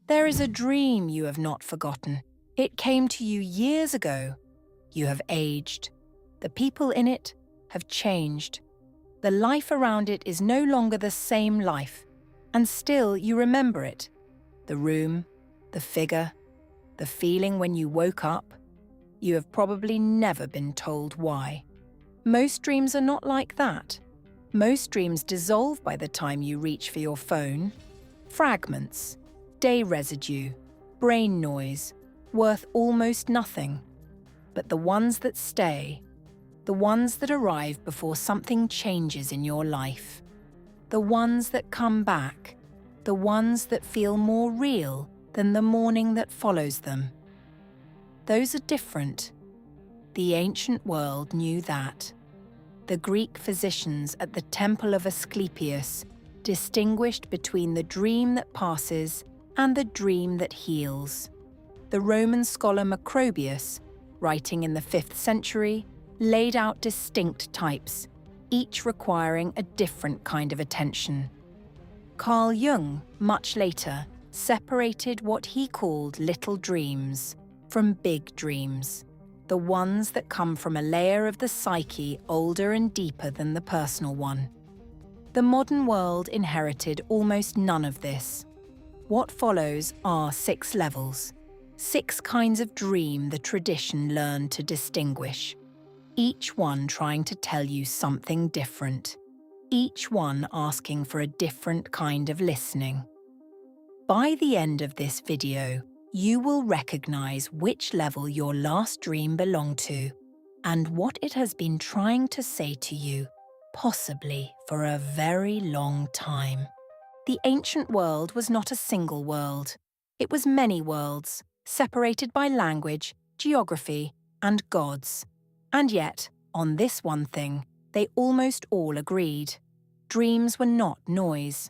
There is a dream you have not forgotten. It came to you years ago. You have aged. The people in it have changed. The life around it is no longer the same life, and still you remember it. The room, the figure, the feeling when you woke up. You have probably never been told why. Most dreams are not like that. Most dreams dissolve by the time you reach for your phone. Fragments, day residue, brain noise, worth almost nothing. But the ones that stay, the ones that arrive before something changes in your life, the ones that come back, the ones that feel more real than the morning that follows them. Those are different. The ancient world knew that. The Greek physicians at the temple of Asclepius distinguished between the dream that passes and the dream that heals. The Roman scholar Macrobius, writing in the 5th century, laid out distinct types, each requiring a different kind of attention. Carl Jung, much later, separated what he called little dreams from big dreams, the ones that come from a layer of the psyche older and deeper than the personal one. The modern world inherited almost none of this. What follows are 6 levels, 6 kinds of dream the tradition learned to distinguish, each one trying to tell you something different, each one asking for a different kind of listening. By the end of this video, you will recognize which level your last dream belonged to and what it has been trying to say to you, possibly for a very long time. The ancient world was not a single world. It was many worlds, separated by language, geography, and gods. And yet, on this one thing, they almost all agreed. Dreams were not noise.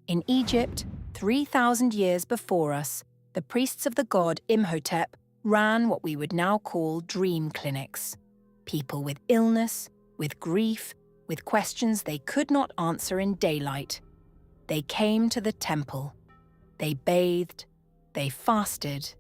In Egypt, 3,000 years before us, the priests of the god Imhotep ran what we would now call dream clinics. People with illness, with grief, with questions they could not answer in daylight. They came to the temple. They bathed. They fasted.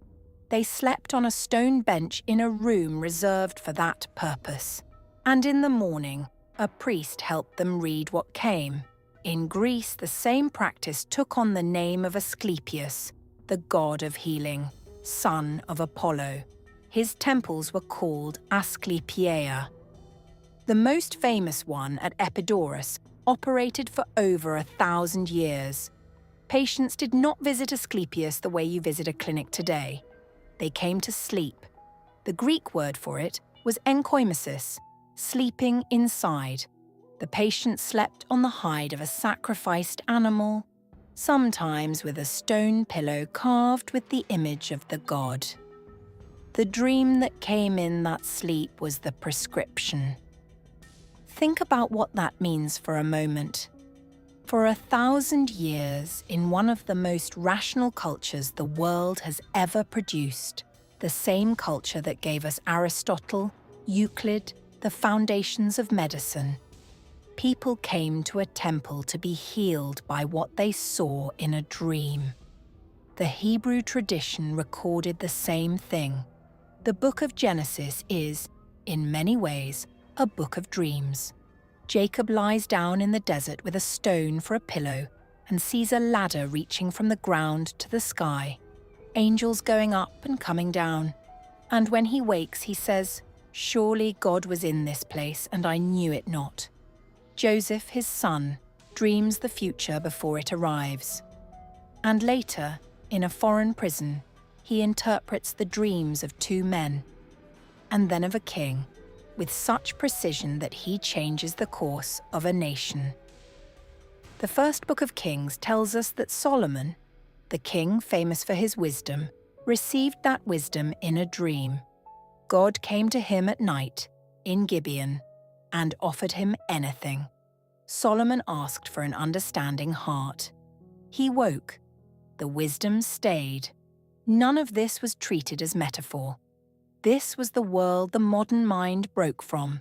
They slept on a stone bench in a room reserved for that purpose. And in the morning, a priest helped them read what came. In Greece, the same practice took on the name of Asclepius, the god of healing, son of Apollo. His temples were called Asclepiae. The most famous one at Epidaurus operated for over 1,000 years. Patients did not visit Asclepius the way you visit a clinic today. They came to sleep. The Greek word for it was enkoimesis, sleeping inside. The patient slept on the hide of a sacrificed animal, sometimes with a stone pillow carved with the image of the god. The dream that came in that sleep was the prescription. Think about what that means for a moment. For 1,000 years, in one of the most rational cultures the world has ever produced, the same culture that gave us Aristotle, Euclid, the foundations of medicine, people came to a temple to be healed by what they saw in a dream. The Hebrew tradition recorded the same thing. The book of Genesis is, in many ways, a book of dreams. Jacob lies down in the desert with a stone for a pillow and sees a ladder reaching from the ground to the sky, angels going up and coming down. And when he wakes, he says, "Surely God was in this place, and I knew it not." Joseph, his son, dreams the future before it arrives. And later, in a foreign prison, he interprets the dreams of 2 men, and then of a king, with such precision that he changes the course of a nation. The first book of Kings tells us that Solomon, the king famous for his wisdom, received that wisdom in a dream. God came to him at night, in Gibeon, and offered him anything. Solomon asked for an understanding heart. He woke. The wisdom stayed. None of this was treated as metaphor. This was the world the modern mind broke from.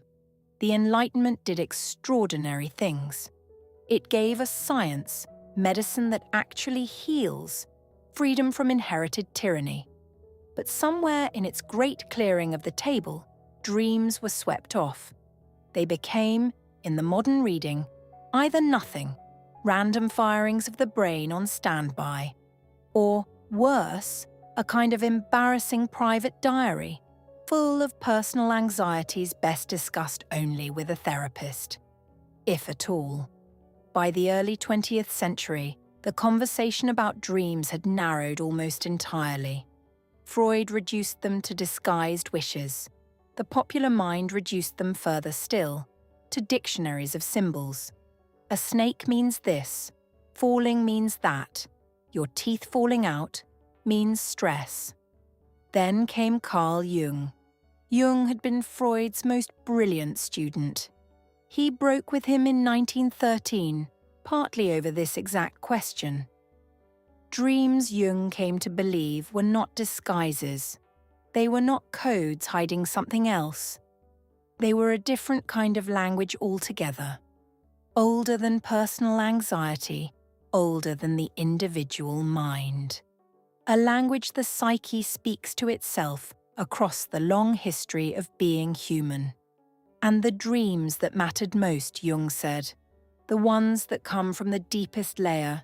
The Enlightenment did extraordinary things. It gave us science, medicine that actually heals, freedom from inherited tyranny. But somewhere in its great clearing of the table, dreams were swept off. They became, in the modern reading, either nothing, random firings of the brain on standby, or, worse, a kind of embarrassing private diary, full of personal anxieties best discussed only with a therapist, if at all. By the early 20th century, the conversation about dreams had narrowed almost entirely. Freud reduced them to disguised wishes. The popular mind reduced them further still, to dictionaries of symbols. A snake means this, falling means that, your teeth falling out means stress. Then came Carl Jung. Jung had been Freud's most brilliant student. He broke with him in 1913, partly over this exact question. Dreams, Jung came to believe, were not disguises. They were not codes hiding something else. They were a different kind of language altogether. Older than personal anxiety, older than the individual mind. A language the psyche speaks to itself across the long history of being human. And the dreams that mattered most, Jung said, the ones that come from the deepest layer,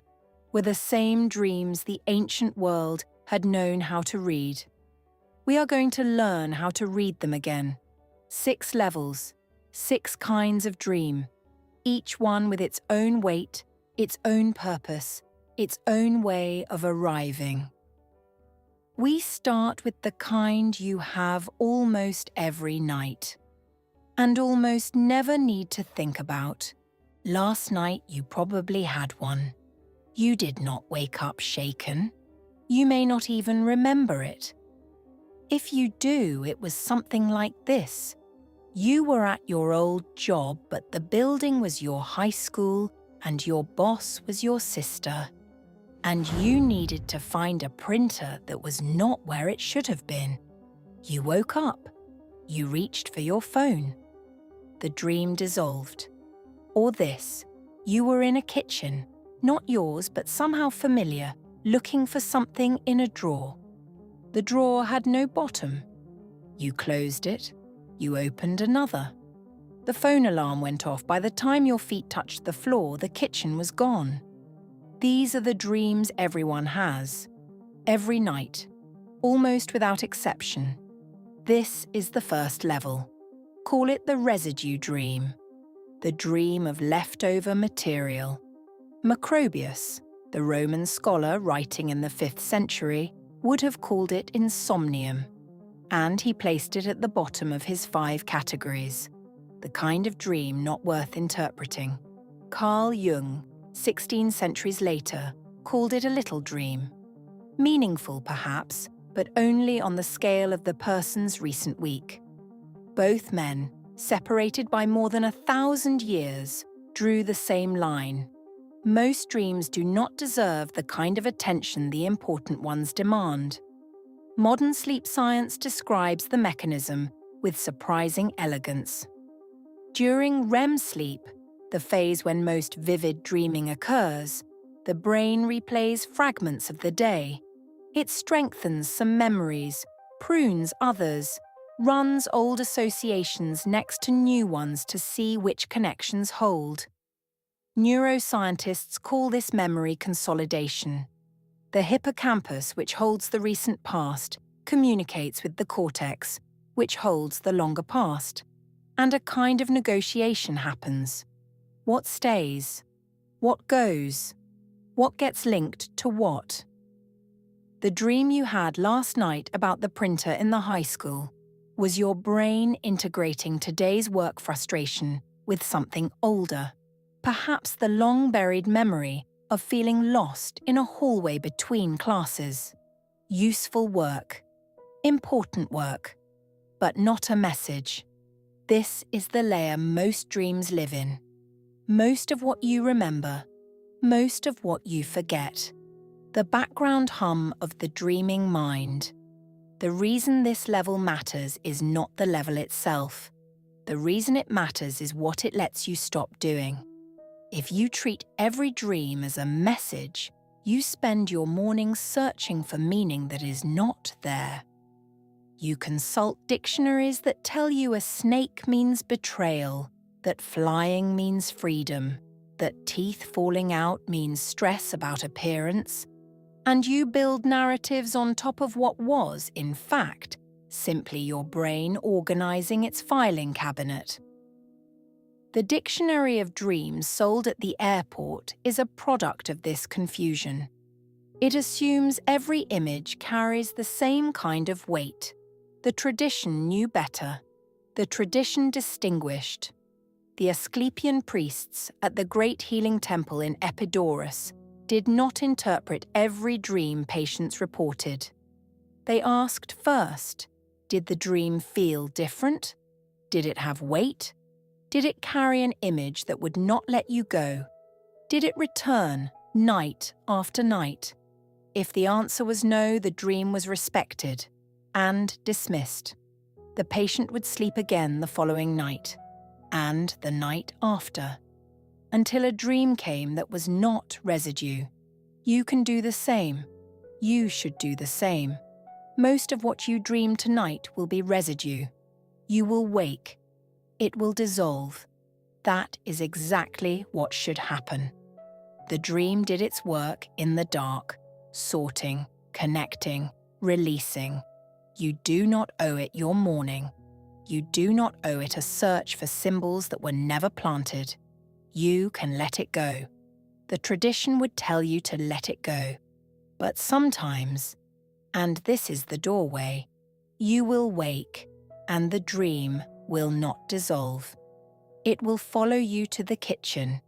were the same dreams the ancient world had known how to read. We are going to learn how to read them again. 6 levels, 6 kinds of dream, each one with its own weight, its own purpose, its own way of arriving. We start with the kind you have almost every night, and almost never need to think about. Last night you probably had one. You did not wake up shaken. You may not even remember it. If you do, it was something like this. You were at your old job, but the building was your high school and your boss was your sister. And you needed to find a printer that was not where it should have been. You woke up. You reached for your phone. The dream dissolved. Or this, you were in a kitchen, not yours but somehow familiar, looking for something in a drawer. The drawer had no bottom. You closed it. You opened another. The phone alarm went off. By the time your feet touched the floor, the kitchen was gone. These are the dreams everyone has. Every night. Almost without exception. This is the first level. Call it the residue dream. The dream of leftover material. Macrobius, the Roman scholar writing in the 5th century, would have called it insomnium, and he placed it at the bottom of his 5 categories, the kind of dream not worth interpreting. Carl Jung, 16 centuries later, called it a little dream. Meaningful, perhaps, but only on the scale of the person's recent week. Both men, separated by more than 1,000 years, drew the same line. Most dreams do not deserve the kind of attention the important ones demand. Modern sleep science describes the mechanism with surprising elegance. During REM sleep, the phase when most vivid dreaming occurs, the brain replays fragments of the day. It strengthens some memories, prunes others, runs old associations next to new ones to see which connections hold. Neuroscientists call this memory consolidation. The hippocampus, which holds the recent past, communicates with the cortex, which holds the longer past. And a kind of negotiation happens. What stays? What goes? What gets linked to what? The dream you had last night about the printer in the high school was your brain integrating today's work frustration with something older. Perhaps the long-buried memory of feeling lost in a hallway between classes. Useful work. Important work. But not a message. This is the layer most dreams live in. Most of what you remember. Most of what you forget. The background hum of the dreaming mind. The reason this level matters is not the level itself. The reason it matters is what it lets you stop doing. If you treat every dream as a message, You spend your mornings searching for meaning that is not there. You consult dictionaries that tell you a snake means betrayal, that flying means freedom, that teeth falling out means stress about appearance, and you build narratives on top of what was, in fact, simply your brain organizing its filing cabinet. The Dictionary of Dreams sold at the airport is a product of this confusion. It assumes every image carries the same kind of weight. The tradition knew better. The tradition distinguished. The Asclepian priests at the great healing temple in Epidaurus did not interpret every dream patients reported. They asked first, did the dream feel different? Did it have weight? Did it carry an image that would not let you go? Did it return night after night? If the answer was no, the dream was respected and dismissed. The patient would sleep again the following night, and the night after, until a dream came that was not residue. You can do the same. You should do the same. Most of what you dream tonight will be residue. You will wake. It will dissolve. That is exactly what should happen. The dream did its work in the dark, sorting, connecting, releasing. You do not owe it your mourning. You do not owe it a search for symbols that were never planted. You can let it go. The tradition would tell you to let it go. But sometimes, and this is the doorway, you will wake, and the dream will not dissolve. It will follow you to the kitchen.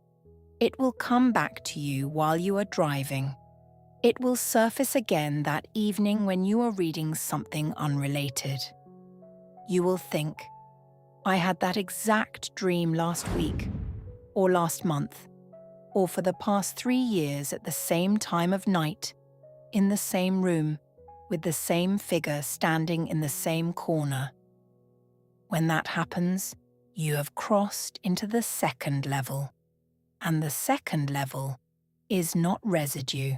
It will come back to you while you are driving. It will surface again that evening when you are reading something unrelated. You will think, I had that exact dream last week, or last month, or for the past 3 years at the same time of night, in the same room, with the same figure standing in the same corner. When that happens, you have crossed into the second level. And the second level is not residue.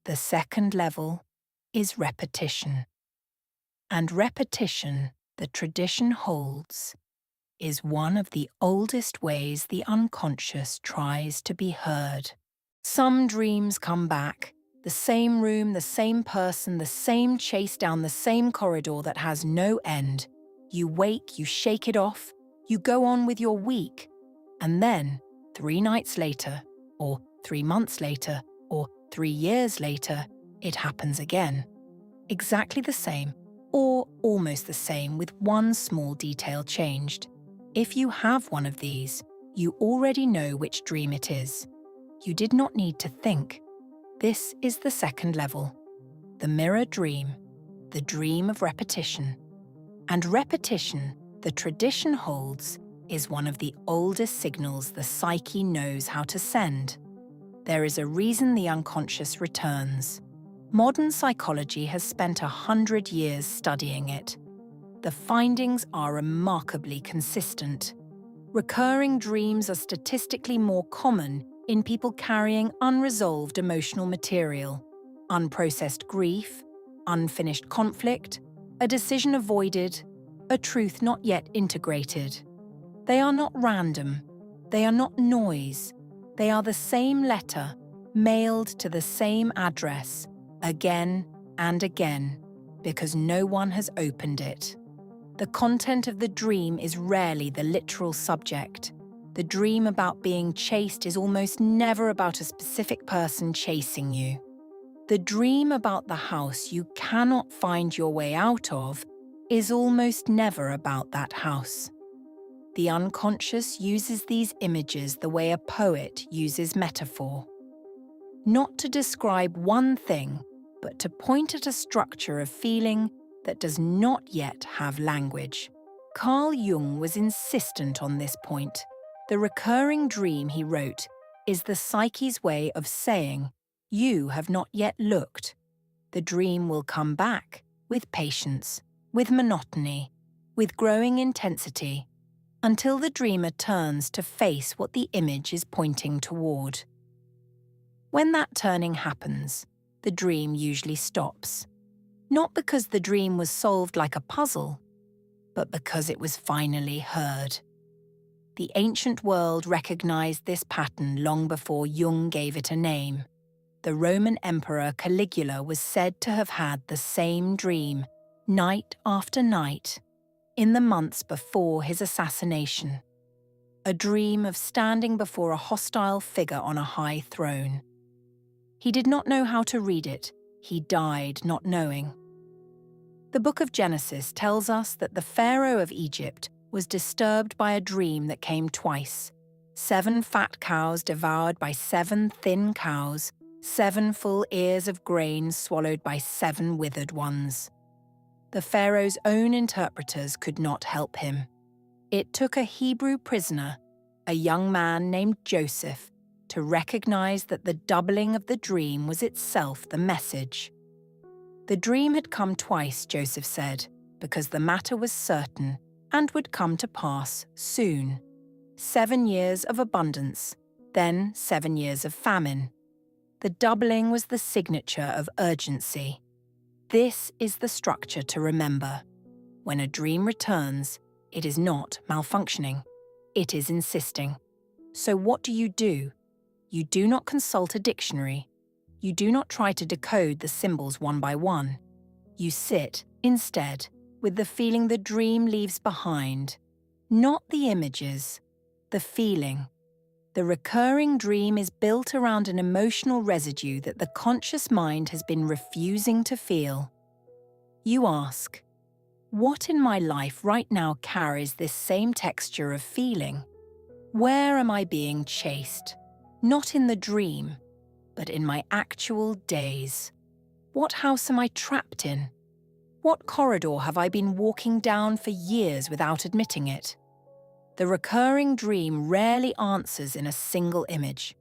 The second level is repetition. And repetition, the tradition holds, is one of the oldest ways the unconscious tries to be heard. Some dreams come back, the same room, the same person, the same chase down the same corridor that has no end. You wake, you shake it off, you go on with your week, and then 3 nights later, or 3 months later, or 3 years later, it happens again. Exactly the same, or almost the same, with one small detail changed. If you have one of these, you already know which dream it is. You did not need to think. This is the second level, the mirror dream, the dream of repetition. And repetition, the tradition holds, is one of the oldest signals the psyche knows how to send. There is a reason the unconscious returns. Modern psychology has spent 100 years studying it. The findings are remarkably consistent. Recurring dreams are statistically more common in people carrying unresolved emotional material, unprocessed grief, unfinished conflict, a decision avoided, a truth not yet integrated. They are not random. They are not noise. They are the same letter, mailed to the same address, again and again, because no one has opened it. The content of the dream is rarely the literal subject. The dream about being chased is almost never about a specific person chasing you. The dream about the house you cannot find your way out of is almost never about that house. The unconscious uses these images the way a poet uses metaphor. Not to describe one thing, but to point at a structure of feeling that does not yet have language. Carl Jung was insistent on this point. The recurring dream, he wrote, is the psyche's way of saying, you have not yet looked. The dream will come back, with patience, with monotony, with growing intensity, until the dreamer turns to face what the image is pointing toward. When that turning happens, the dream usually stops. Not because the dream was solved like a puzzle, but because it was finally heard. The ancient world recognized this pattern long before Jung gave it a name. The Roman Emperor Caligula was said to have had the same dream, night after night, in the months before his assassination. A dream of standing before a hostile figure on a high throne. He did not know how to read it. He died not knowing. The book of Genesis tells us that the Pharaoh of Egypt was disturbed by a dream that came twice. 7 fat cows devoured by 7 thin cows, 7 full ears of grain swallowed by 7 withered ones. The Pharaoh's own interpreters could not help him. It took a Hebrew prisoner, a young man named Joseph, to recognize that the doubling of the dream was itself the message. The dream had come twice, Joseph said, because the matter was certain and would come to pass soon. 7 years of abundance, then 7 years of famine. The doubling was the signature of urgency. This is the structure to remember. When a dream returns, it is not malfunctioning. It is insisting. So what do? You do not consult a dictionary. You do not try to decode the symbols one by one. You sit, instead, with the feeling the dream leaves behind. Not the images, the feeling. The recurring dream is built around an emotional residue that the conscious mind has been refusing to feel. You ask, what in my life right now carries this same texture of feeling? Where am I being chased? Not in the dream, but in my actual days. What house am I trapped in? What corridor have I been walking down for years without admitting it? The recurring dream rarely answers in a single image.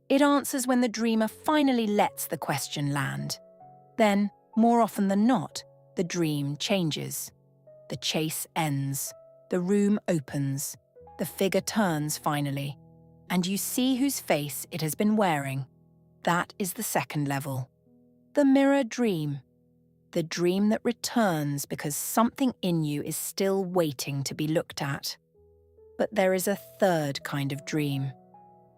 It answers when the dreamer finally lets the question land. Then, more often than not, the dream changes. The chase ends. The room opens. The figure turns finally. And you see whose face it has been wearing. That is the second level. The mirror dream. The dream that returns because something in you is still waiting to be looked at. But there is a third kind of dream,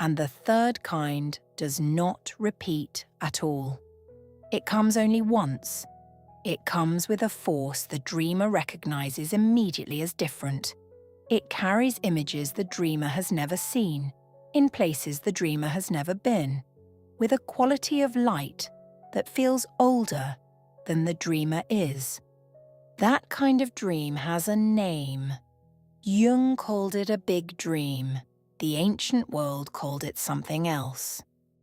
and the third kind does not repeat at all. It comes only once. It comes with a force the dreamer recognizes immediately as different. It carries images the dreamer has never seen, in places the dreamer has never been, with a quality of light that feels older than the dreamer is. That kind of dream has a name. Jung called it a big dream. The ancient world called it something else.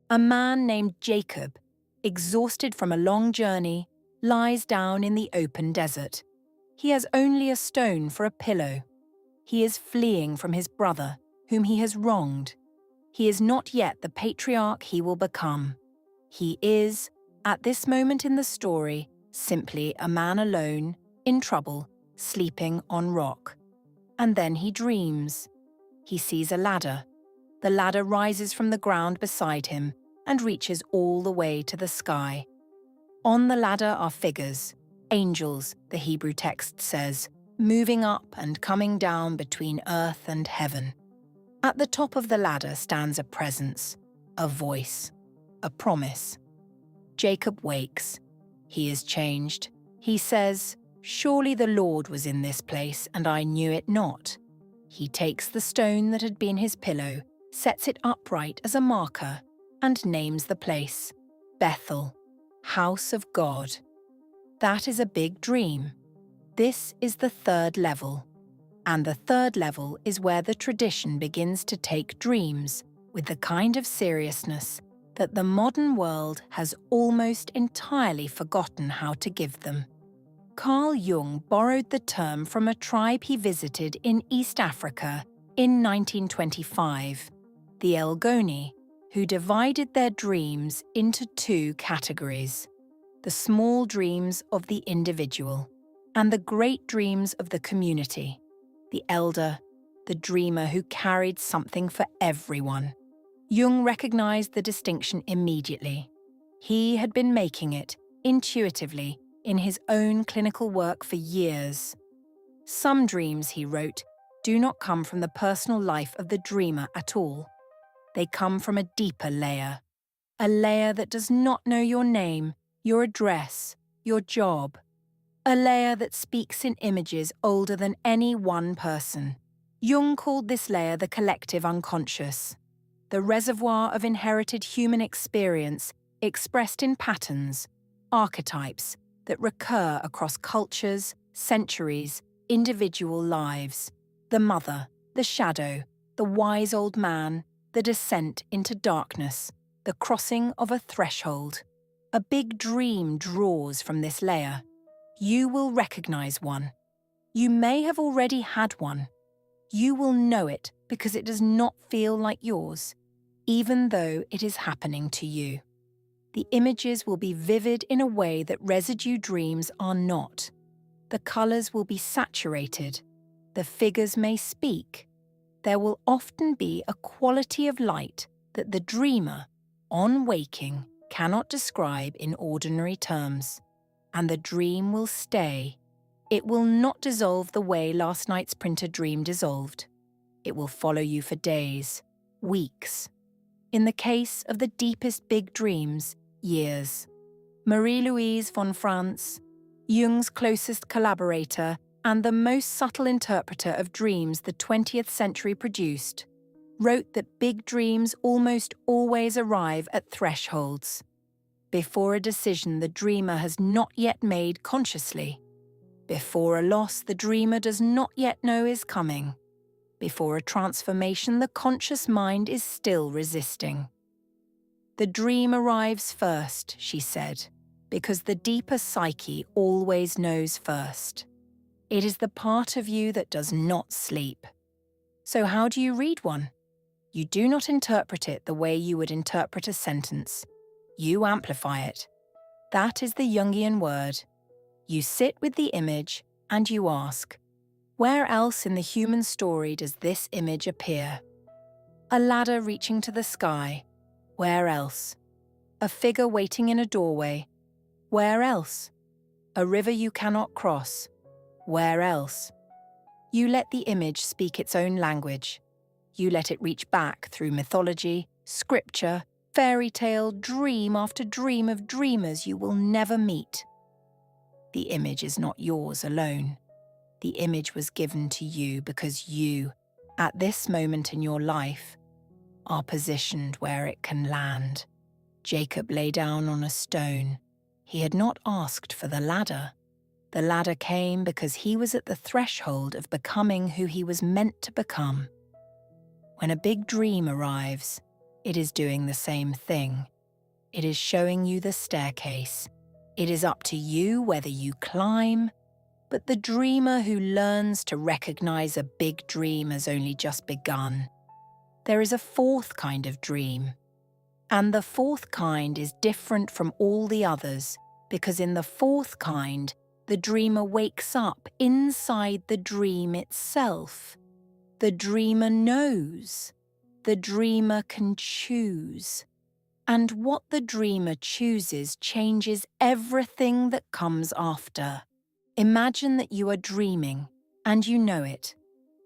A man named Jacob, exhausted from a long journey, lies down in the open desert. He has only a stone for a pillow. He is fleeing from his brother, whom he has wronged. He is not yet the patriarch he will become. He is, at this moment in the story, simply a man alone, in trouble, sleeping on rock. And then he dreams. He sees a ladder. The ladder rises from the ground beside him and reaches all the way to the sky. On the ladder are figures, angels, the Hebrew text says, moving up and coming down between earth and heaven. At the top of the ladder stands a presence, a voice, a promise. Jacob wakes. He is changed. He says, "Surely the Lord was in this place, and I knew it not." He takes the stone that had been his pillow, sets it upright as a marker, and names the place, Bethel, House of God. That is a big dream. This is the third level. And the third level is where the tradition begins to take dreams with the kind of seriousness that the modern world has almost entirely forgotten how to give them. Carl Jung borrowed the term from a tribe he visited in East Africa in 1925, the Elgoni, who divided their dreams into 2 categories: the small dreams of the individual and the great dreams of the community, the elder, the dreamer who carried something for everyone. Jung recognized the distinction immediately. He had been making it, intuitively, in his own clinical work for years. Some dreams, he wrote, do not come from the personal life of the dreamer at all. They come from a deeper layer, a layer that does not know your name, your address, your job, a layer that speaks in images older than any one person. Jung called this layer the collective unconscious, the reservoir of inherited human experience expressed in patterns, archetypes that recur across cultures, centuries, individual lives. The mother, the shadow, the wise old man, the descent into darkness, the crossing of a threshold. A big dream draws from this layer. You will recognize one. You may have already had one. You will know it because it does not feel like yours, even though it is happening to you. The images will be vivid in a way that residue dreams are not. The colors will be saturated. The figures may speak. There will often be a quality of light that the dreamer, on waking, cannot describe in ordinary terms. And the dream will stay. It will not dissolve the way last night's printed dream dissolved. It will follow you for days, weeks. In the case of the deepest big dreams, years. Marie-Louise von Franz, Jung's closest collaborator and the most subtle interpreter of dreams the 20th century produced, wrote that big dreams almost always arrive at thresholds, before a decision the dreamer has not yet made consciously, before a loss the dreamer does not yet know is coming, before a transformation the conscious mind is still resisting. The dream arrives first, she said, because the deeper psyche always knows first. It is the part of you that does not sleep. So how do you read one? You do not interpret it the way you would interpret a sentence. You amplify it. That is the Jungian word. You sit with the image and you ask, where else in the human story does this image appear? A ladder reaching to the sky. Where else? A figure waiting in a doorway. Where else? A river you cannot cross. Where else? You let the image speak its own language. You let it reach back through mythology, scripture, fairy tale, dream after dream of dreamers you will never meet. The image is not yours alone. The image was given to you because you, at this moment in your life, are positioned where it can land. Jacob lay down on a stone. He had not asked for the ladder. The ladder came because he was at the threshold of becoming who he was meant to become. When a big dream arrives, it is doing the same thing. It is showing you the staircase. It is up to you whether you climb, but the dreamer who learns to recognize a big dream has only just begun. There is a fourth kind of dream. And the fourth kind is different from all the others because in the fourth kind, the dreamer wakes up inside the dream itself. The dreamer knows. The dreamer can choose. And what the dreamer chooses changes everything that comes after. Imagine that you are dreaming, and you know it.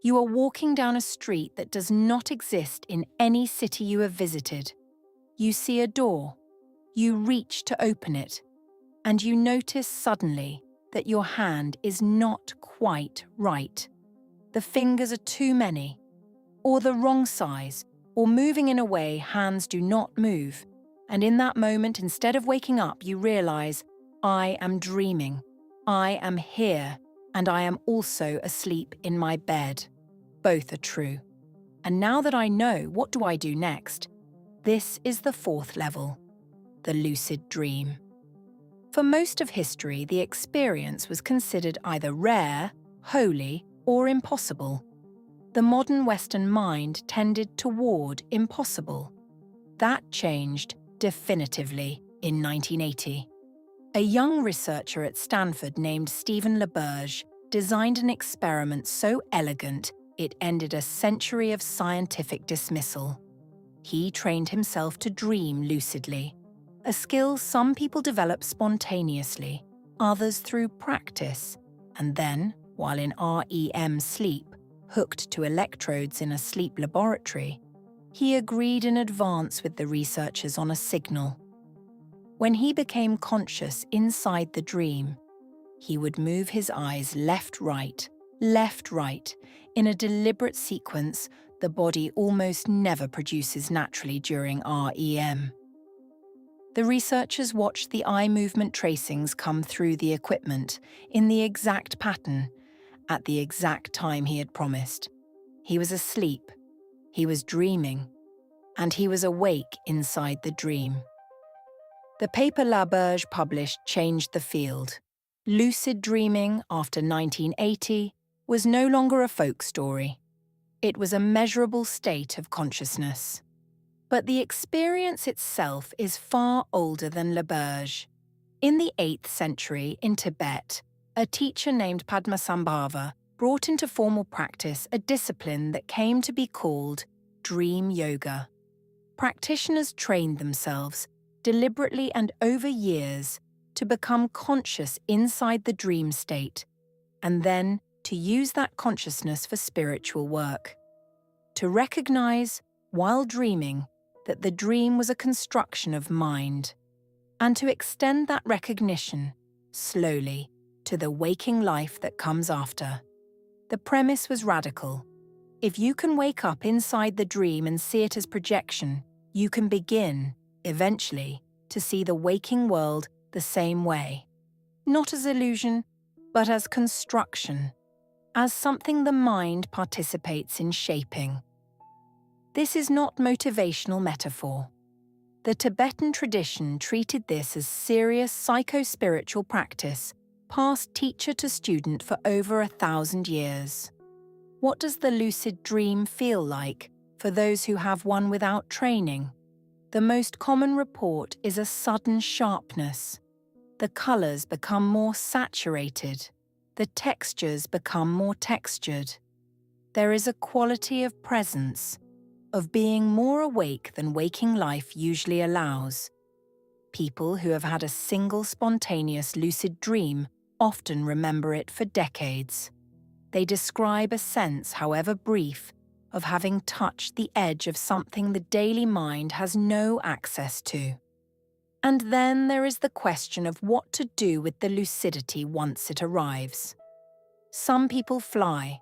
You are walking down a street that does not exist in any city you have visited. You see a door. You reach to open it, and you notice suddenly that your hand is not quite right. The fingers are too many, or the wrong size, or moving in a way hands do not move. And in that moment, instead of waking up, you realize, I am dreaming. I am here, and I am also asleep in my bed. Both are true. And now that I know, what do I do next? This is the fourth level, the lucid dream. For most of history, the experience was considered either rare, holy, or impossible. The modern Western mind tended toward impossible. That changed definitively in 1980. A young researcher at Stanford named Stephen LaBerge designed an experiment so elegant it ended a century of scientific dismissal. He trained himself to dream lucidly, a skill some people develop spontaneously, others through practice, and then, while in REM sleep, hooked to electrodes in a sleep laboratory, he agreed in advance with the researchers on a signal. When he became conscious inside the dream, he would move his eyes left-right, left-right, in a deliberate sequence the body almost never produces naturally during REM. The researchers watched the eye movement tracings come through the equipment in the exact pattern, at the exact time he had promised. He was asleep, he was dreaming, and he was awake inside the dream. The paper Laberge published changed the field. Lucid dreaming, after 1980, was no longer a folk story. It was a measurable state of consciousness. But the experience itself is far older than Laberge. In the 8th century, in Tibet, a teacher named Padmasambhava brought into formal practice a discipline that came to be called dream yoga. Practitioners trained themselves, deliberately and over years, to become conscious inside the dream state, and then to use that consciousness for spiritual work. To recognize, while dreaming, that the dream was a construction of mind, and to extend that recognition, slowly, to the waking life that comes after. The premise was radical. If you can wake up inside the dream and see it as projection, you can begin, eventually, to see the waking world the same way. Not as illusion, but as construction, as something the mind participates in shaping. This is not motivational metaphor. The Tibetan tradition treated this as serious psycho-spiritual practice, passed teacher to student for over 1,000 years. What does the lucid dream feel like for those who have one without training? The most common report is a sudden sharpness. The colors become more saturated. The textures become more textured. There is a quality of presence, of being more awake than waking life usually allows. People who have had a single spontaneous lucid dream often remember it for decades. They describe a sense, however brief, of having touched the edge of something the daily mind has no access to. And then there is the question of what to do with the lucidity once it arrives. Some people fly.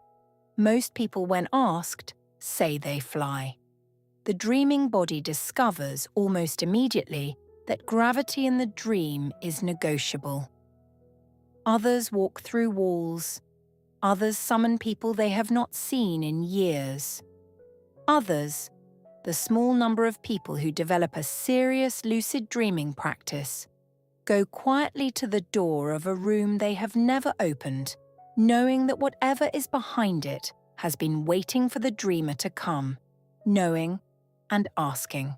Most people, when asked, say they fly. The dreaming body discovers almost immediately that gravity in the dream is negotiable. Others walk through walls. Others summon people they have not seen in years. Others, the small number of people who develop a serious lucid dreaming practice, go quietly to the door of a room they have never opened, knowing that whatever is behind it has been waiting for the dreamer to come, knowing and asking.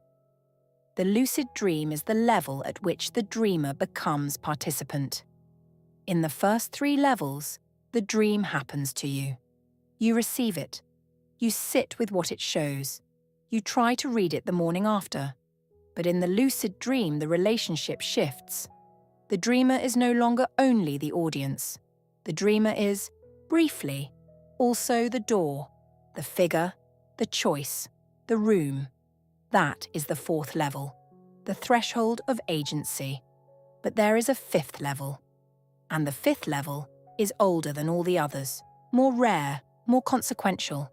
The lucid dream is the level at which the dreamer becomes participant. In the first 3 levels, the dream happens to you. You receive it. You sit with what it shows. You try to read it the morning after. But in the lucid dream, the relationship shifts. The dreamer is no longer only the audience. The dreamer is, briefly, also the door, the figure, the choice, the room. That is the 4th level, the threshold of agency. But there is a 5th level. And the 5th level is older than all the others, more rare, more consequential.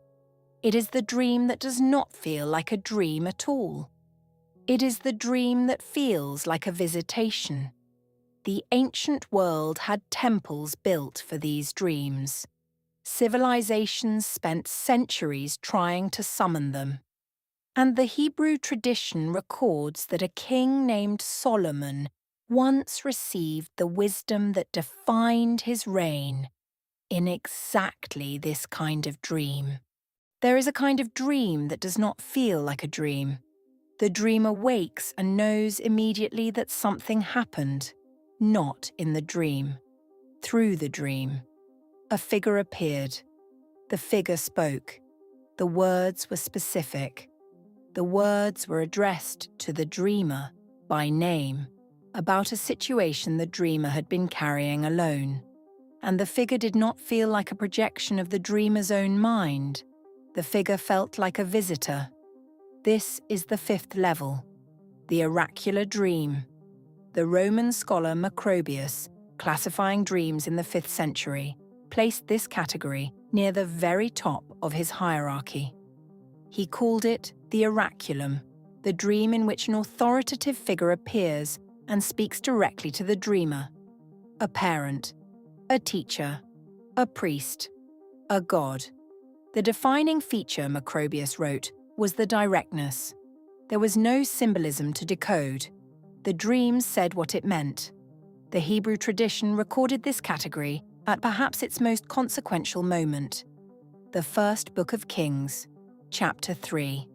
It is the dream that does not feel like a dream at all. It is the dream that feels like a visitation. The ancient world had temples built for these dreams. Civilizations spent centuries trying to summon them. And the Hebrew tradition records that a king named Solomon once received the wisdom that defined his reign in exactly this kind of dream. There is a kind of dream that does not feel like a dream. The dreamer wakes and knows immediately that something happened, not in the dream, through the dream. A figure appeared. The figure spoke. The words were specific. The words were addressed to the dreamer by name, about a situation the dreamer had been carrying alone. And the figure did not feel like a projection of the dreamer's own mind. The figure felt like a visitor. This is the fifth level, the oracular dream. The Roman scholar Macrobius, classifying dreams in the 5th century, placed this category near the very top of his hierarchy. He called it the oraculum, the dream in which an authoritative figure appears and speaks directly to the dreamer. A parent, a teacher, a priest, a god. The defining feature, Macrobius wrote, was the directness. There was no symbolism to decode. The dream said what it meant. The Hebrew tradition recorded this category at perhaps its most consequential moment. The first book of Kings, chapter 3.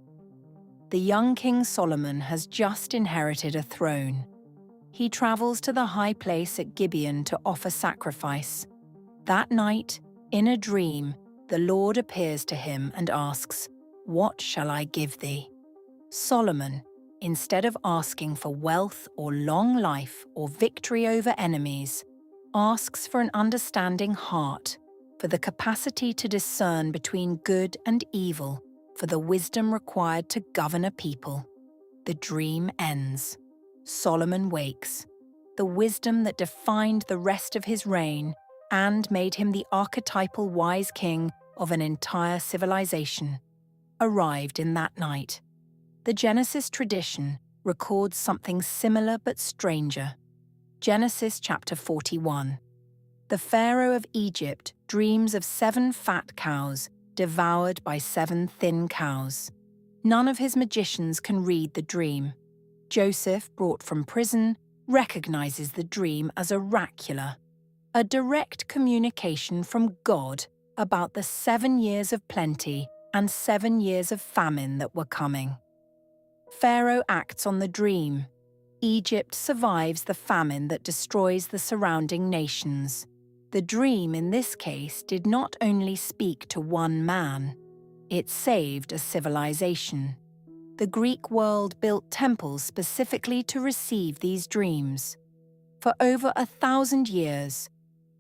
The young King Solomon has just inherited a throne. He travels to the high place at Gibeon to offer sacrifice. That night, in a dream, the Lord appears to him and asks, "What shall I give thee?" Solomon, instead of asking for wealth or long life or victory over enemies, asks for an understanding heart, for the capacity to discern between good and evil, for the wisdom required to govern a people. The dream ends. Solomon wakes. The wisdom that defined the rest of his reign and made him the archetypal wise king of an entire civilization arrived in that night. The Genesis tradition records something similar but stranger. Genesis chapter 41. The Pharaoh of Egypt dreams of 7 fat cows devoured by 7 thin cows. None of his magicians can read the dream. Joseph, brought from prison, recognizes the dream as oracular, a direct communication from God about the 7 years of plenty and 7 years of famine that were coming. Pharaoh acts on the dream. Egypt survives the famine that destroys the surrounding nations. The dream in this case did not only speak to one man, it saved a civilization. The Greek world built temples specifically to receive these dreams. For over 1,000 years,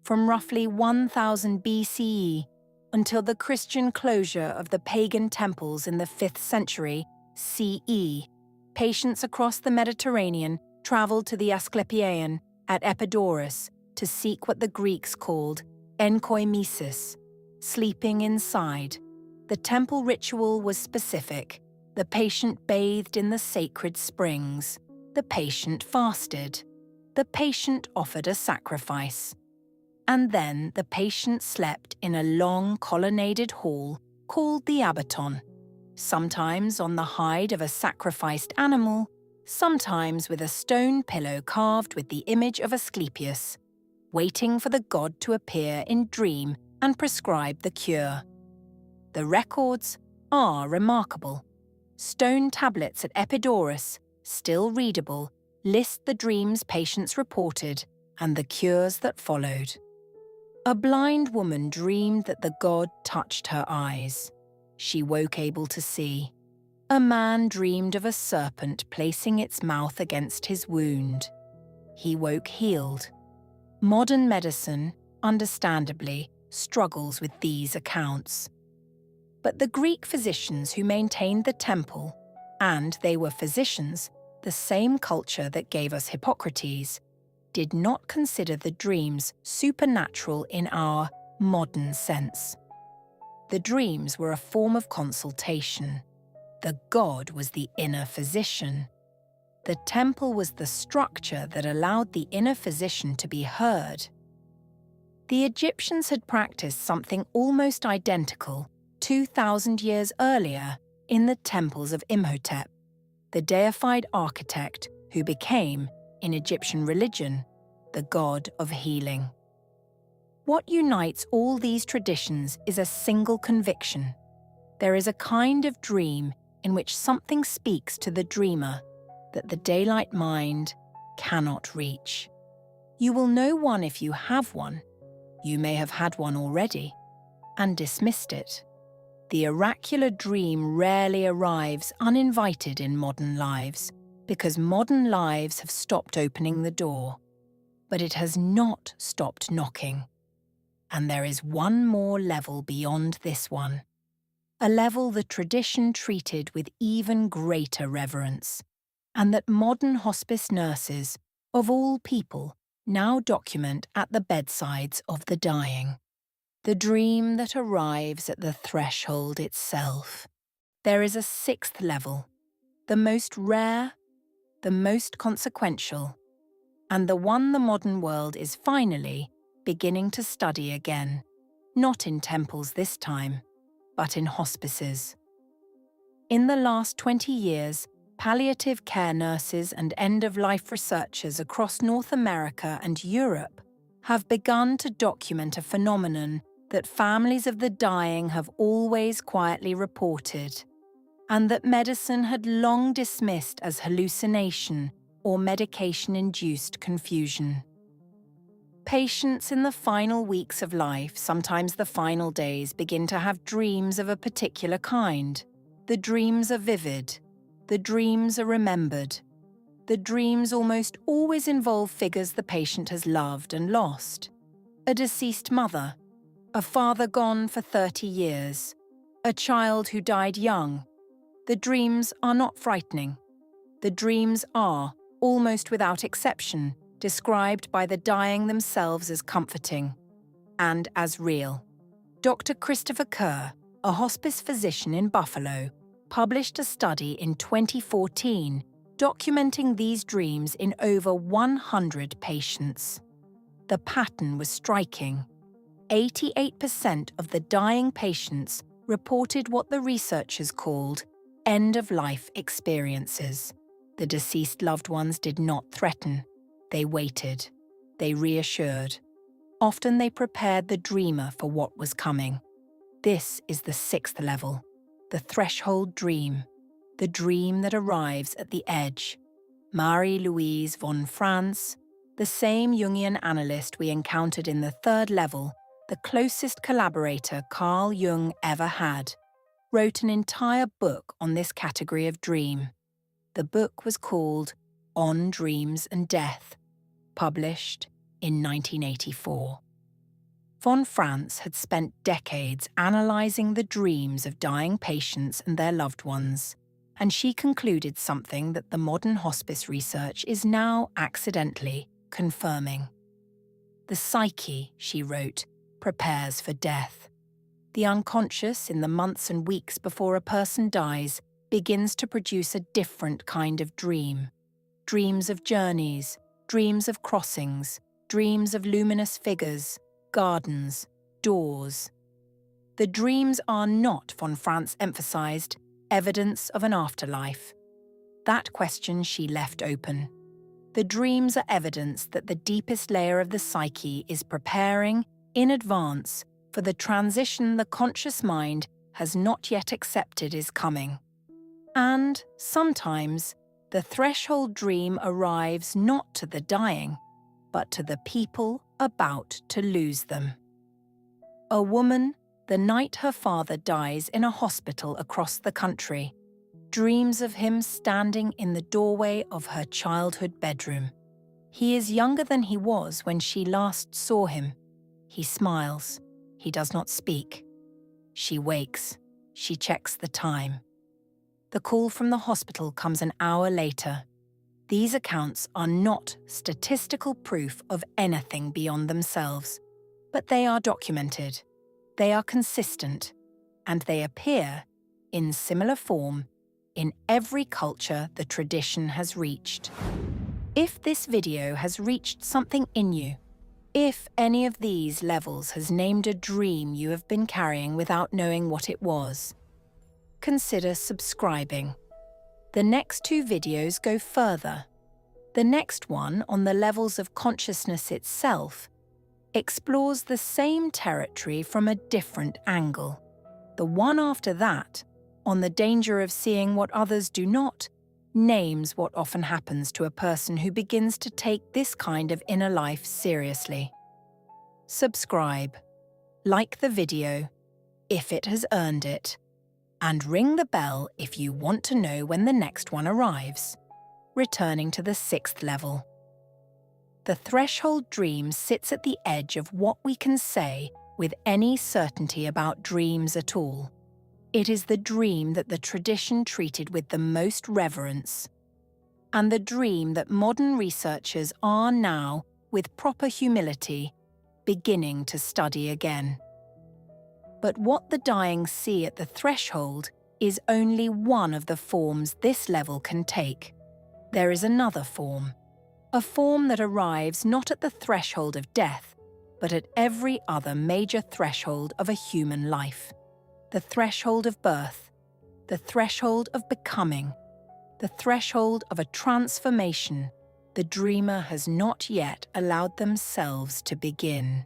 from roughly 1000 BCE until the Christian closure of the pagan temples in the 5th century CE, patients across the Mediterranean traveled to the Asclepieion at Epidaurus to seek what the Greeks called enkoimesis, sleeping inside. The temple ritual was specific. The patient bathed in the sacred springs. The patient fasted. The patient offered a sacrifice. And then the patient slept in a long colonnaded hall called the abaton, sometimes on the hide of a sacrificed animal, sometimes with a stone pillow carved with the image of Asclepius, waiting for the god to appear in dream and prescribe the cure. The records are remarkable. Stone tablets at Epidaurus, still readable, list the dreams patients reported and the cures that followed. A blind woman dreamed that the god touched her eyes. She woke able to see. A man dreamed of a serpent placing its mouth against his wound. He woke healed. Modern medicine, understandably, struggles with these accounts. But the Greek physicians who maintained the temple, and they were physicians, the same culture that gave us Hippocrates, did not consider the dreams supernatural in our modern sense. The dreams were a form of consultation. The god was the inner physician. The temple was the structure that allowed the inner physician to be heard. The Egyptians had practiced something almost identical 2,000 years earlier in the temples of Imhotep, the deified architect who became, in Egyptian religion, the god of healing. What unites all these traditions is a single conviction. There is a kind of dream in which something speaks to the dreamer that the daylight mind cannot reach. You will know one if you have one. You may have had one already and dismissed it. The oracular dream rarely arrives uninvited in modern lives, because modern lives have stopped opening the door. But it has not stopped knocking. And there is one more level beyond this one. A level the tradition treated with even greater reverence, and that modern hospice nurses, of all people, now document at the bedsides of the dying. The dream that arrives at the threshold itself. There is a sixth level, the most rare, the most consequential, and the one the modern world is finally beginning to study again, not in temples this time, but in hospices. In the last 20 years, palliative care nurses and end-of-life researchers across North America and Europe have begun to document a phenomenon that families of the dying have always quietly reported, and that medicine had long dismissed as hallucination or medication-induced confusion. Patients in the final weeks of life, sometimes the final days, begin to have dreams of a particular kind. The dreams are vivid. The dreams are remembered. The dreams almost always involve figures the patient has loved and lost. A deceased mother, a father gone for 30 years, a child who died young. The dreams are not frightening. The dreams are, almost without exception, described by the dying themselves as comforting and as real. Dr. Christopher Kerr, a hospice physician in Buffalo, published a study in 2014 documenting these dreams in over 100 patients. The pattern was striking. 88% of the dying patients reported what the researchers called end-of-life experiences. The deceased loved ones did not threaten. They waited. They reassured. Often they prepared the dreamer for what was coming. This is the sixth level, the threshold dream, the dream that arrives at the edge. Marie-Louise von Franz, the same Jungian analyst we encountered in the third level, the closest collaborator Carl Jung ever had, wrote an entire book on this category of dream. The book was called On Dreams and Death, published in 1984. Von Franz had spent decades analysing the dreams of dying patients and their loved ones, and she concluded something that the modern hospice research is now accidentally confirming. The psyche, she wrote, prepares for death. The unconscious, in the months and weeks before a person dies, begins to produce a different kind of dream. Dreams of journeys, dreams of crossings, dreams of luminous figures, gardens, doors. The dreams are not, von Franz emphasized, evidence of an afterlife. That question she left open. The dreams are evidence that the deepest layer of the psyche is preparing, in advance, for the transition the conscious mind has not yet accepted is coming. And, sometimes, the threshold dream arrives not to the dying, but to the people about to lose them. A woman, the night her father dies in a hospital across the country, dreams of him standing in the doorway of her childhood bedroom. He is younger than he was when she last saw him. He smiles. He does not speak. She wakes. She checks the time. The call from the hospital comes an hour later. These accounts are not statistical proof of anything beyond themselves, but they are documented. They are consistent, and they appear, in similar form, in every culture the tradition has reached. If this video has reached something in you, if any of these levels has named a dream you have been carrying without knowing what it was, consider subscribing. The next two videos go further. The next one, on the levels of consciousness itself, explores the same territory from a different angle. The one after that, on the danger of seeing what others do not, names what often happens to a person who begins to take this kind of inner life seriously. Subscribe. Like the video, if it has earned it. and ring the bell if you want to know when the next one arrives. Returning to the 6th level. The threshold dream sits at the edge of what we can say with any certainty about dreams at all. It is the dream that the tradition treated with the most reverence, and the dream that modern researchers are now, with proper humility, beginning to study again. But what the dying see at the threshold is only one of the forms this level can take. There is another form, a form that arrives not at the threshold of death, but at every other major threshold of a human life. The threshold of birth, the threshold of becoming, the threshold of a transformation the dreamer has not yet allowed themselves to begin.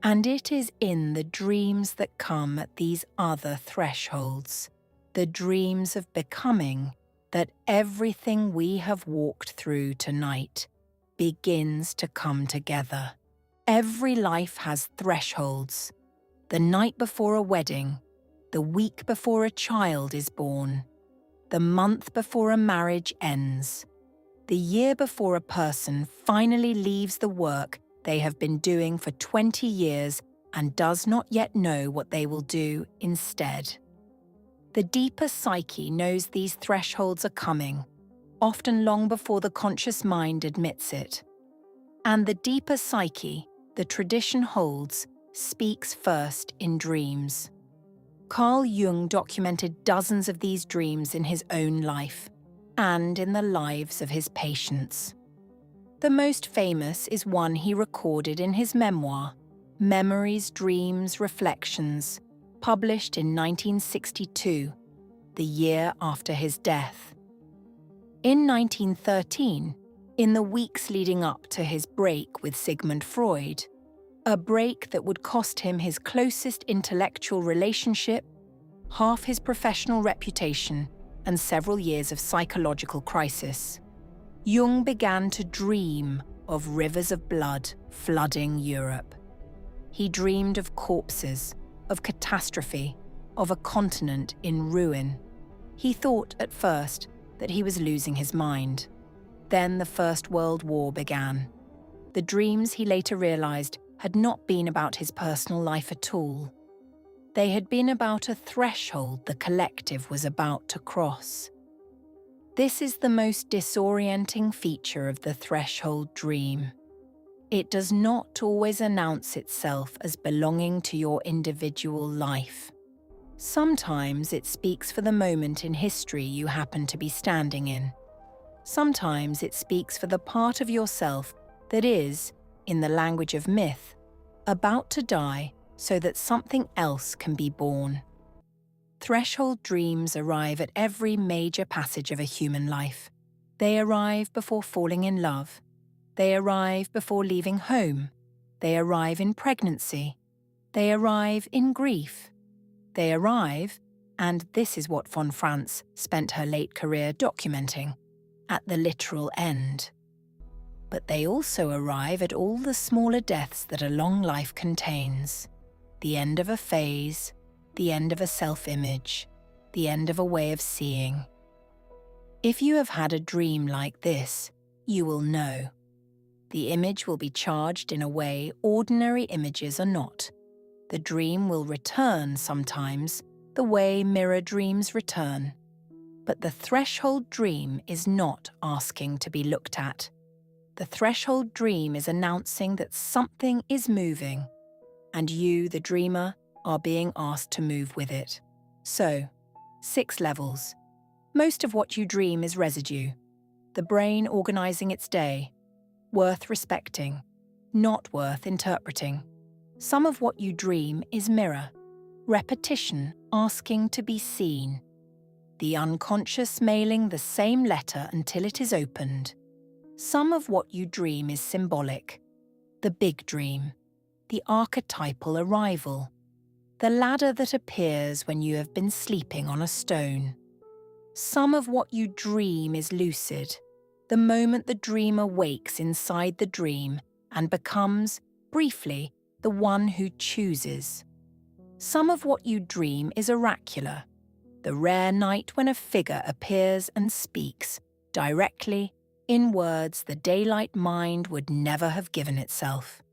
And it is in the dreams that come at these other thresholds, the dreams of becoming, that everything we have walked through tonight begins to come together. Every life has thresholds. The night before a wedding, the week before a child is born, the month before a marriage ends, the year before a person finally leaves the work they have been doing for 20 years and does not yet know what they will do instead. The deeper psyche knows these thresholds are coming, often long before the conscious mind admits it. And the deeper psyche, the tradition holds, speaks first in dreams. Carl Jung documented dozens of these dreams in his own life, and in the lives of his patients. The most famous is one he recorded in his memoir, Memories, Dreams, Reflections, published in 1962, the year after his death. In 1913, in the weeks leading up to his break with Sigmund Freud, a break that would cost him his closest intellectual relationship, half his professional reputation, and several years of psychological crisis, Jung began to dream of rivers of blood flooding Europe. He dreamed of corpses, of catastrophe, of a continent in ruin. He thought at first that he was losing his mind. Then the First World War began. The dreams, he later realized, had not been about his personal life at all. They had been about a threshold the collective was about to cross. This is the most disorienting feature of the threshold dream. It does not always announce itself as belonging to your individual life. Sometimes it speaks for the moment in history you happen to be standing in. Sometimes it speaks for the part of yourself that is, in the language of myth, about to die so that something else can be born. Threshold dreams arrive at every major passage of a human life. They arrive before falling in love. They arrive before leaving home. They arrive in pregnancy. They arrive in grief. They arrive, and this is what von Franz spent her late career documenting, at the literal end. But they also arrive at all the smaller deaths that a long life contains. The end of a phase, the end of a self-image, the end of a way of seeing. If you have had a dream like this, you will know. The image will be charged in a way ordinary images are not. The dream will return sometimes, the way mirror dreams return. But the threshold dream is not asking to be looked at. The threshold dream is announcing that something is moving, and you, the dreamer, are being asked to move with it. So, 6 levels. Most of what you dream is residue, the brain organizing its day, worth respecting, not worth interpreting. Some of what you dream is mirror, repetition asking to be seen, the unconscious mailing the same letter until it is opened. Some of what you dream is symbolic, the big dream, the archetypal arrival, the ladder that appears when you have been sleeping on a stone. Some of what you dream is lucid, the moment the dreamer wakes inside the dream and becomes, briefly, the one who chooses. Some of what you dream is oracular, the rare night when a figure appears and speaks, directly, in words the daylight mind would never have given itself.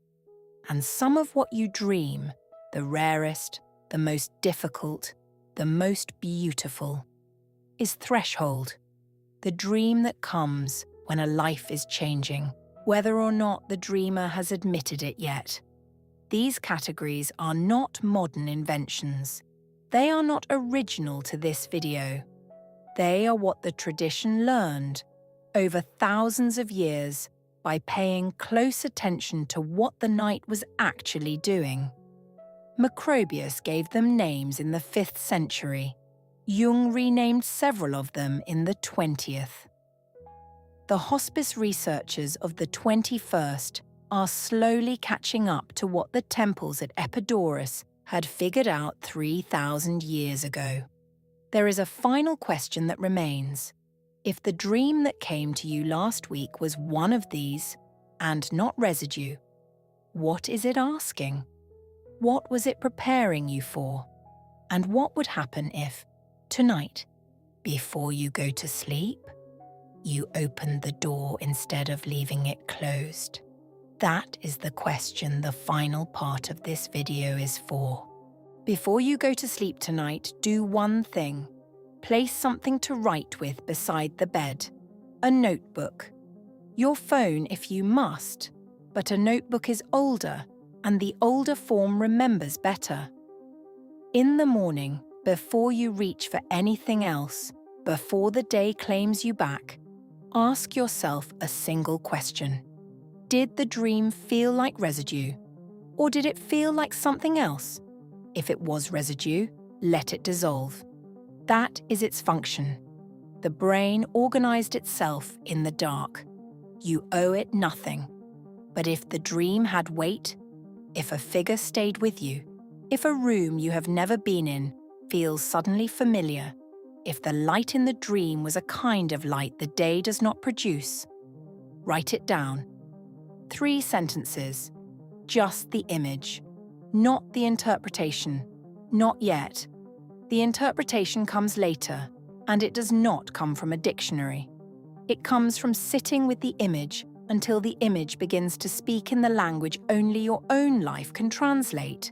And some of what you dream, the rarest, the most difficult, the most beautiful, is threshold, the dream that comes when a life is changing, whether or not the dreamer has admitted it yet. These categories are not modern inventions. They are not original to this video. They are what the tradition learned over thousands of years by paying close attention to what the night was actually doing. Macrobius gave them names in the 5th century. Jung renamed several of them in the 20th. The hospice researchers of the 21st are slowly catching up to what the temples at Epidaurus had figured out 3,000 years ago. There is a final question that remains. If the dream that came to you last week was one of these, and not residue, what is it asking? What was it preparing you for? And what would happen if, tonight, before you go to sleep, you opened the door instead of leaving it closed? That is the question the final part of this video is for. Before you go to sleep tonight, do one thing. Place something to write with beside the bed. A notebook. Your phone if you must, but a notebook is older, and the older form remembers better. In the morning, before you reach for anything else, before the day claims you back, ask yourself a single question. Did the dream feel like residue, or did it feel like something else? If it was residue, let it dissolve. That is its function. The brain organized itself in the dark. You owe it nothing. But if the dream had weight, if a figure stayed with you, if a room you have never been in feels suddenly familiar, if the light in the dream was a kind of light the day does not produce, write it down. 3 sentences, just the image, not the interpretation, not yet. The interpretation comes later, and it does not come from a dictionary. It comes from sitting with the image until the image begins to speak in the language only your own life can translate.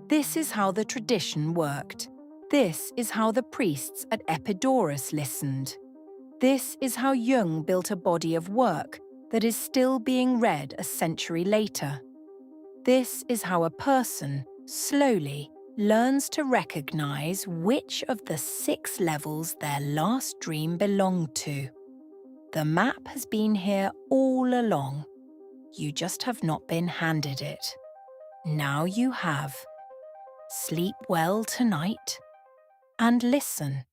This is how the tradition worked. This is how the priests at Epidaurus listened. This is how Jung built a body of work that is still being read a century later. This is how a person, slowly, learns to recognize which of the 6 levels their last dream belonged to. The map has been here all along. You just have not been handed it. Now you have. Sleep well tonight, and listen.